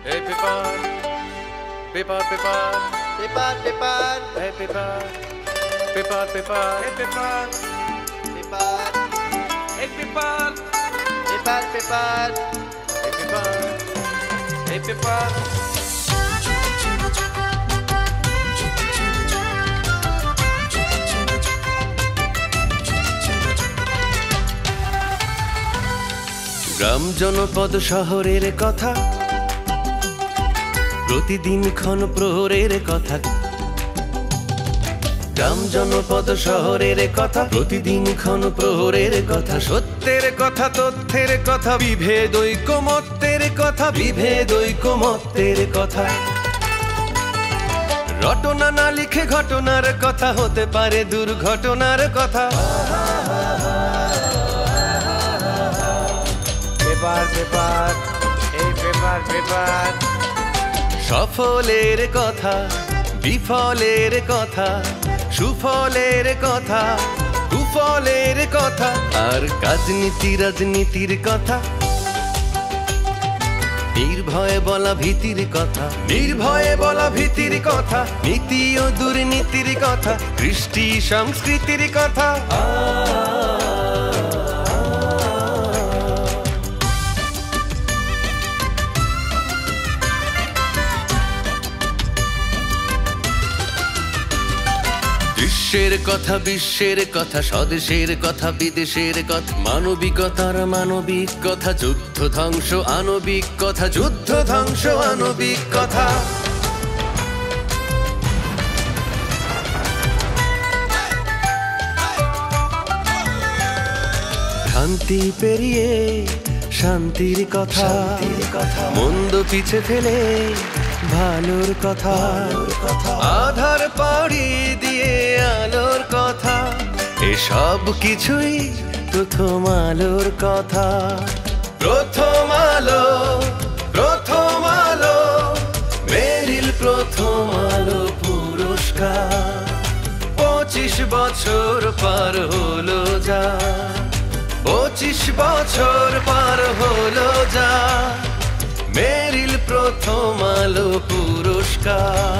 Hey paper, paper, paper, paper paper hey paper, paper, paper, hey paper, paper hey paper, paper paper hey paper, hey paper. গ্রাম জনপদ শহরের কথা, প্রতিদিন ক্ষণ প্রহরের কথা। গ্রাম জনপদ শহরের কথা, প্রতিদিন ক্ষণ প্রহরের কথা। সত্যের কথা, তথ্যের কথা, বিভেদ ঐকমত্যের কথা, বিভেদ ঐকমত্যের কথা। রটনা না লিখে ঘটনার কথা, হতে পারে দুর্ঘটনার কথা। পেপার পেপার এই পেপার পেপার সফলের কথা, বিফলের কথা, সুফলের কথা, কুফলের কথা, আর রাজনীতি রাজনীতির কথা। নির্ভয়ে বলা ভীতির কথা, নির্ভয়ে বলা ভীতির কথা। নীতি ও দুর্নীতির কথা, কৃষ্টি সংস্কৃতির কথা। বিশ্বের কথা, বিশ্বের কথা, স্বদেশের কথা, বিদেশের কথা। মানবিকতার মানবিক কথা, যুদ্ধ ধ্বংস আণবিক কথা, যুদ্ধ ধ্বংস আণবিক কথা। ভ্রান্তি পেরিয়ে শান্তির কথা, মন্দ পিছে ফেলে ভালোর কথা। আধার পাড়ি দিয়ে আলোর কথা, এসব কিছুই প্রথম আলোর কথা। প্রথম আলো, প্রথম আলো, মেরিল প্রথম আলো পুরস্কার। 25 বছর পার হলো যা, 25 বছর পার হলো যা, মেরিল প্রথম আলো পুরস্কার।